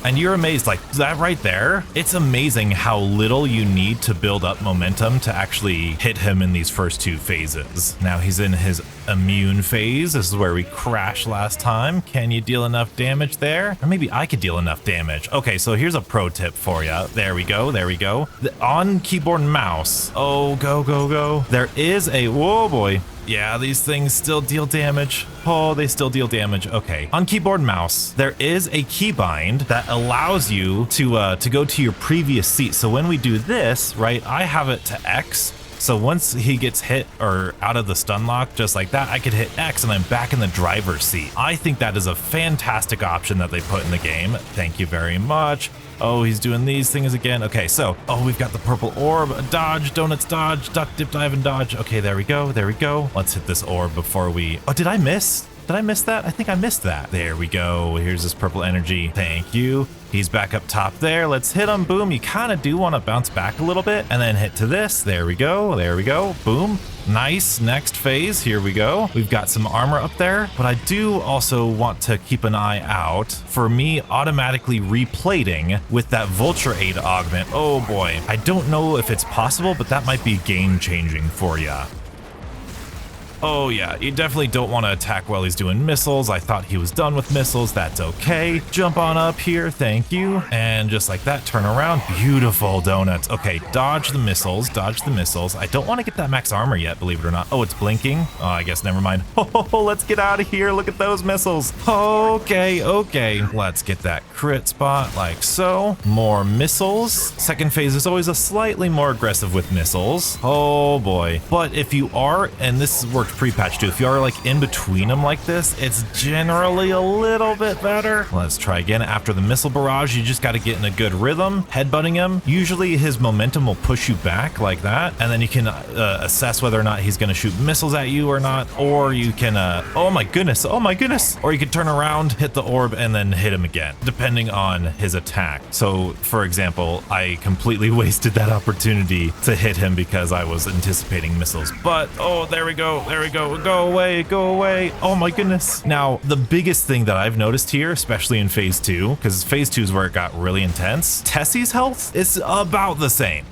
And you're amazed, like that right there, it's amazing how little you need to build up momentum to actually hit him in these first 2 phases. Now he's in his immune phase. This is where we crashed last time. Can you deal enough damage there? Or maybe I could deal enough damage. Okay, so here's a pro tip for you. There we go. There we go. On keyboard and mouse. Oh, go, go, go. There is a, whoa boy. Yeah, these things still deal damage. Oh, they still deal damage. Okay. On keyboard and mouse, there is a keybind that allows you to go to your previous seat. So when we do this, right, I have it to X. So once he gets hit or out of the stun lock, just like that, I could hit X and I'm back in the driver's seat. I think that is a fantastic option that they put in the game. Thank you very much. Oh, he's doing these things again. Okay, so, oh, we've got the purple orb. Dodge, donuts, dodge, duck, dip, dive, and dodge. Okay, there we go. There we go. Let's hit this orb before we... Oh, did I miss? Did I miss that? I think I missed that. There we go. Here's this purple energy. Thank you. He's back up top there. Let's hit him. Boom. You kind of do want to bounce back a little bit and then hit to this. There we go. There we go. Boom. Nice. Next phase. Here we go. We've got some armor up there, but I do also want to keep an eye out for me automatically replating with that Vulture Aid augment. Oh boy. I don't know if it's possible, but that might be game changing for you. Oh yeah, you definitely don't want to attack while he's doing missiles. I thought he was done with missiles. That's okay. Jump on up here. Thank you. And just like that, turn around. Beautiful donuts. Okay, dodge the missiles. Dodge the missiles. I don't want to get that max armor yet, believe it or not. Oh, it's blinking. Oh, I guess never mind. Oh, let's get out of here. Look at those missiles. Okay, okay. Let's get that crit spot like so. More missiles. Second phase is always a slightly more aggressive with missiles. Oh boy. But if you are, and this worked pre-patch too, if you are like in between them like this, it's generally a little bit better. Let's try again. After the missile barrage, you just got to get in a good rhythm, headbutting him. Usually his momentum will push you back like that, and then you can assess whether or not he's going to shoot missiles at you or not, or you can oh my goodness, or you can turn around, hit the orb, and then hit him again, depending on his attack. So for example, I completely wasted that opportunity to hit him because I was anticipating missiles, but oh, there we go. There we go. Go away. Go away. Oh my goodness. Now, the biggest thing that I've noticed here, especially in phase 2, because phase 2 is where it got really intense, Tessie's health is about the same.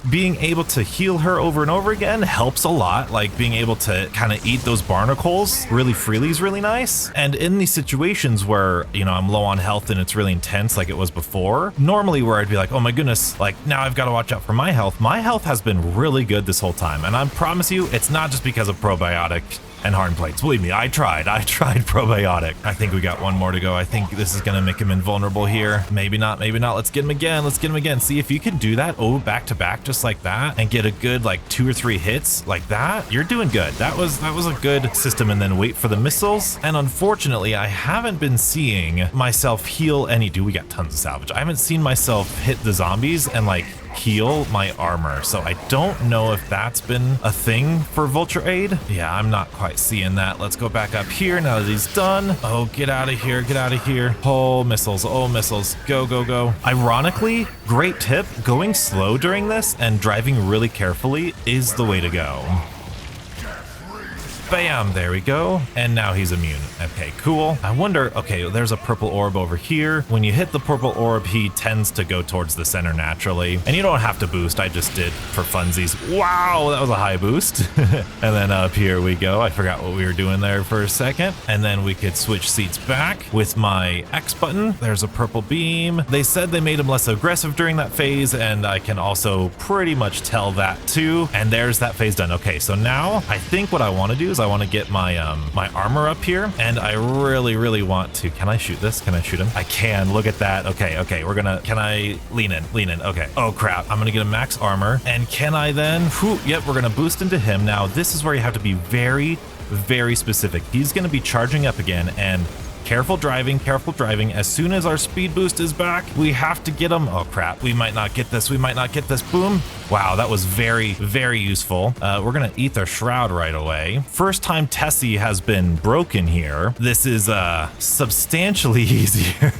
Being able to heal her over and over again helps a lot. Like being able to kind of eat those barnacles really freely is really nice. And in these situations where, you know, I'm low on health and it's really intense like it was before, normally where I'd be like, oh my goodness, like now I've got to watch out for my health. My health has been really good this whole time. And I promise you, it's not just because of probiotic and hard plates. Believe me, I tried probiotic. I think we got one more to go. I think this is gonna make him invulnerable here. Maybe not, maybe not. Let's get him again. See if you can do that, oh, back to back, just like that, and get a good like 2 or 3 hits like that. You're doing good. That was a good system. And then wait for the missiles. And unfortunately, I haven't been seeing myself heal any, we got tons of salvage. I haven't seen myself hit the zombies and like heal my armor. So I don't know if that's been a thing for Vulture Aid. Yeah, I'm not quite seeing that. Let's go back up here now that he's done. Oh, get out of here. Get out of here. Oh, missiles. Oh, missiles. Go, go, go. Ironically, great tip. Going slow during this and driving really carefully is the way to go. Bam, there we go. And now he's immune. Okay, cool. I wonder, okay, there's a purple orb over here. When you hit the purple orb, he tends to go towards the center naturally. And you don't have to boost, I just did for funsies. Wow, that was a high boost. And then up here we go. I forgot what we were doing there for a second. And then we could switch seats back with my X button. There's a purple beam. They said they made him less aggressive during that phase, and I can also pretty much tell that too. And there's that phase done. Okay, so now I think what I want to do is I want to get my my armor up here, and I really want to, can I shoot this? Can I shoot him? I can. Look at that. Okay, we're gonna, can I lean in? Okay. Oh crap, I'm gonna get a max armor, and can I then, yep, we're gonna boost into him. Now this is where you have to be very specific. He's gonna be charging up again, and careful driving. As soon as our speed boost is back, we have to get him. Oh crap, we might not get this. Boom. Wow, that was very useful. We're gonna eat their shroud right away. First time Tessie has been broken here. This is substantially easier.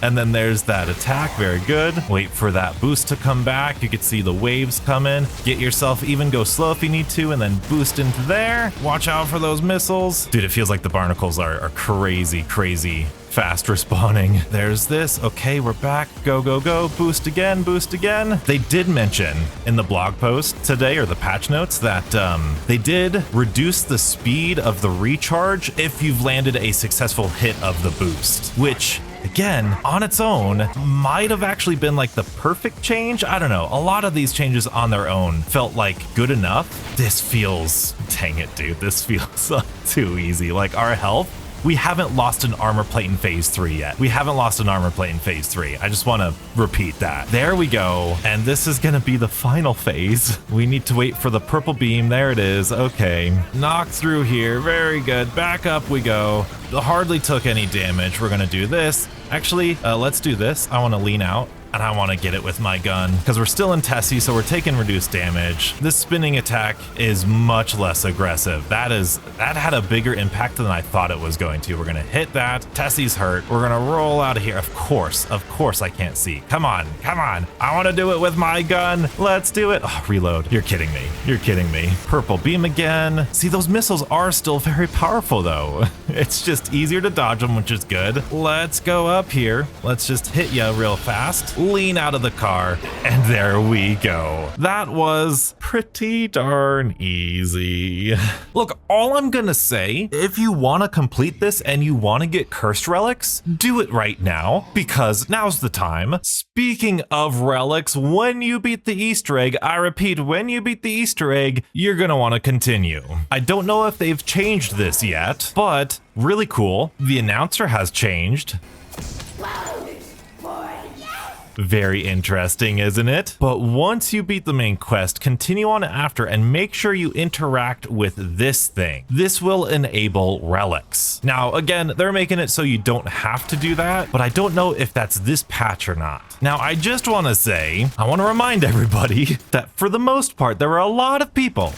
And then there's that attack, very good. Wait for that boost to come back. You can see the waves coming. Get yourself even, go slow if you need to, and then boost into there. Watch out for those missiles. Dude, it feels like the barnacles are crazy fast respawning. There's this. Okay, we're back. Go, go, go. Boost again, boost again. They did mention in the blog post today, or the patch notes, that they did reduce the speed of the recharge if you've landed a successful hit of the boost, which again, on its own, might have actually been like the perfect change. I don't know. A lot of these changes on their own felt like good enough. This feels, dang it, dude, this feels too easy. Like our health, we haven't lost an armor plate in phase 3 yet. We haven't lost an armor plate in phase 3. I just want to repeat that. There we go. And this is going to be the final phase. We need to wait for the purple beam. There it is. Okay. Knock through here. Very good. Back up we go. Hardly took any damage. We're going to do this. Actually, let's do this. I want to lean out. And I want to get it with my gun because we're still in Tessie, so we're taking reduced damage. This spinning attack is much less aggressive. That had a bigger impact than I thought it was going to. We're going to hit that. Tessie's hurt. We're going to roll out of here. Of course I can't see. Come on. I want to do it with my gun. Let's do it. Oh, reload. You're kidding me. Purple beam again. See, those missiles are still very powerful though. It's just easier to dodge them, which is good. Let's go up here. Let's just hit ya real fast. Lean out of the car, and there we go. That was pretty darn easy. Look, all I'm gonna say, if you want to complete this and you want to get cursed relics, do it right now, because now's the time. Speaking of relics, when you beat the Easter egg, I repeat, when you beat the Easter egg, you're gonna want to continue. I don't know if they've changed this yet, but really cool. The announcer has changed. Very interesting, isn't it? But once you beat the main quest, continue on after and make sure you interact with this thing. This will enable relics. Now, again, they're making it so you don't have to do that, but I don't know if that's this patch or not. Now, I just want to say, I want to remind everybody that for the most part, there were a lot of people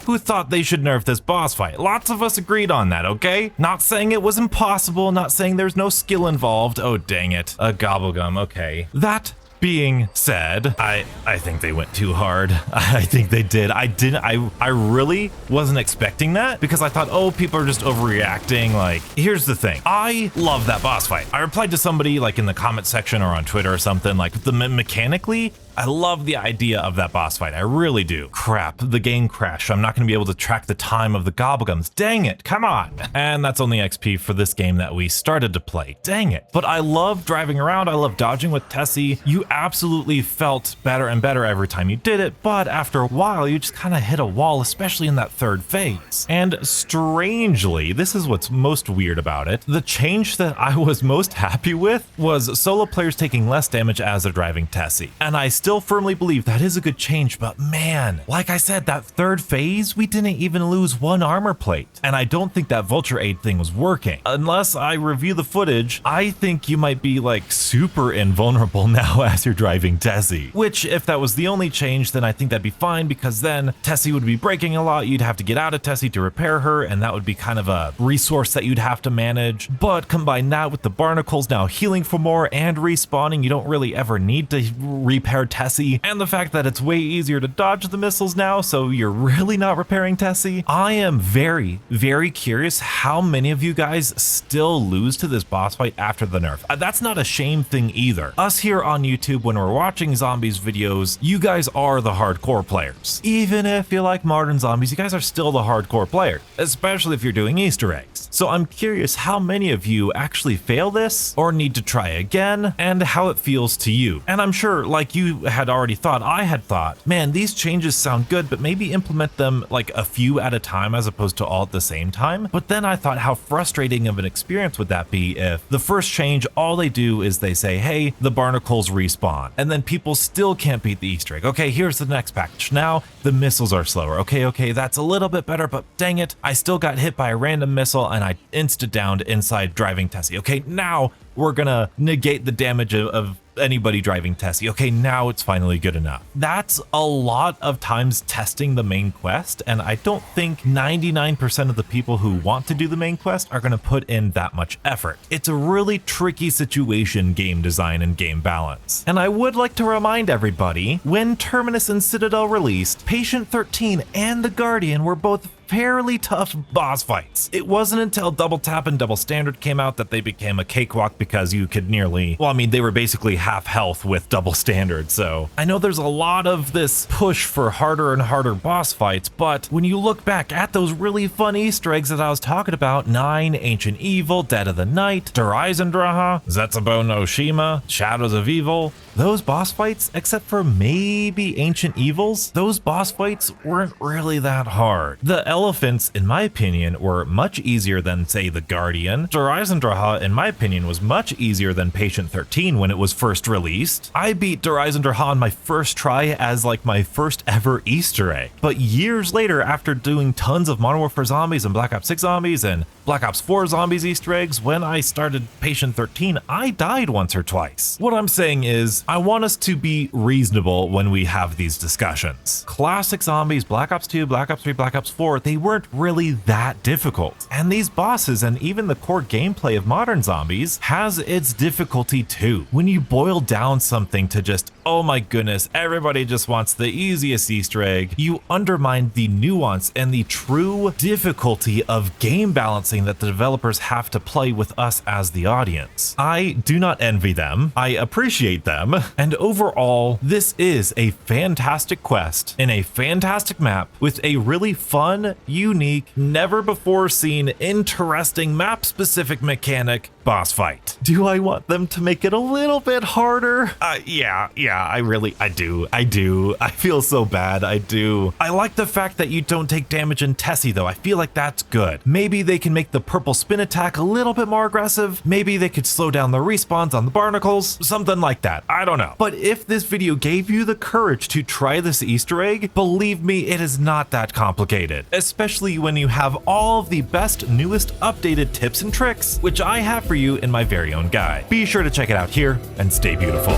who thought they should nerf this boss fight. Lots of us agreed on that, okay? Not saying it was impossible, not saying there's no skill involved. Oh, dang it. A gobblegum, okay. That being said, I think they went too hard. I think they did. I really wasn't expecting that because I thought, oh, people are just overreacting. Like, here's the thing. I love that boss fight. I replied to somebody like in the comment section or on Twitter or something, like mechanically, I love the idea of that boss fight. I really do. Crap, the game crashed. I'm not going to be able to track the time of the gobblegums. Dang it, come on. And that's only XP for this game that we started to play. Dang it. But I love driving around. I love dodging with Tessie. You absolutely felt better and better every time you did it. But after a while, you just kind of hit a wall, especially in that third phase. And strangely, this is what's most weird about it. The change that I was most happy with was solo players taking less damage as they're driving Tessie. And I still firmly believe that is a good change, but man, like I said, that third phase, we didn't even lose one armor plate. And I don't think that vulture aid thing was working. Unless I review the footage, I think you might be like super invulnerable now as you're driving Tessie. Which, if that was the only change, then I think that'd be fine because then Tessie would be breaking a lot. You'd have to get out of Tessie to repair her, and that would be kind of a resource that you'd have to manage. But combine that with the barnacles now healing for more and respawning, you don't really ever need to repair Tessie, and the fact that it's way easier to dodge the missiles now, so you're really not repairing Tessie. I am very, very curious how many of you guys still lose to this boss fight after the nerf. That's not a shame thing either. Us here on YouTube, when we're watching zombies videos, you guys are the hardcore players. Even if you like modern zombies, you guys are still the hardcore players, especially if you're doing Easter eggs. So I'm curious how many of you actually fail this or need to try again, and how it feels to you. And I'm sure, like you had already thought, I had thought, man, these changes sound good, but maybe implement them like a few at a time as opposed to all at the same time. But then I thought, how frustrating of an experience would that be if the first change, all they do is they say, hey, the barnacles respawn, and then people still can't beat the Easter egg. Okay, here's the next patch. Now the missiles are slower. Okay, that's a little bit better, but dang it, I still got hit by a random missile and I insta-downed inside driving Tessie. Okay, now we're gonna negate the damage of anybody driving Tessie. Okay, now it's finally good enough. That's a lot of times testing the main quest, and I don't think 99% of the people who want to do the main quest are going to put in that much effort. It's a really tricky situation, game design and game balance. And I would like to remind everybody, when Terminus and Citadel released, Patient 13 and the Guardian were both fairly tough boss fights. It wasn't until Double Tap and Double Standard came out that they became a cakewalk, because you could nearly, well, I mean, they were basically half health with Double Standard. So I know there's a lot of this push for harder and harder boss fights, but when you look back at those really fun Easter eggs that I was talking about, 9, Ancient Evil, Dead of the Night, Darizendraha, Zetsubo no Shima, Shadows of Evil, those boss fights, except for maybe Ancient Evils, those boss fights weren't really that hard. The elephants, in my opinion, were much easier than, say, the Guardian. Darizendraha, in my opinion, was much easier than Patient 13 when it was first released. I beat Darizendraha on my first try as like my first ever Easter egg. But years later, after doing tons of Modern Warfare Zombies and Black Ops 6 Zombies and Black Ops 4 Zombies Easter eggs, when I started Patient 13, I died once or twice. What I'm saying is, I want us to be reasonable when we have these discussions. Classic Zombies, Black Ops 2, Black Ops 3, Black Ops 4, they weren't really that difficult. And these bosses and even the core gameplay of modern Zombies has its difficulty too. When you boil down something to just, oh my goodness, everybody just wants the easiest Easter egg, you undermine the nuance and the true difficulty of game balancing that the developers have to play with us as the audience. I do not envy them, I appreciate them, and overall, this is a fantastic quest in a fantastic map with a really fun, unique, never before seen, interesting map-specific mechanic boss fight. Do I want them to make it a little bit harder? Yeah, I do. I feel so bad, I do. I like the fact that you don't take damage in Tessie though. I feel like that's good. Maybe they can make the purple spin attack a little bit more aggressive. Maybe they could slow down the respawns on the barnacles, something like that. I don't know. But if this video gave you the courage to try this Easter egg, believe me, it is not that complicated, especially when you have all of the best, newest, updated tips and tricks, which I have for you in my very own guide. Be sure to check it out here and stay beautiful.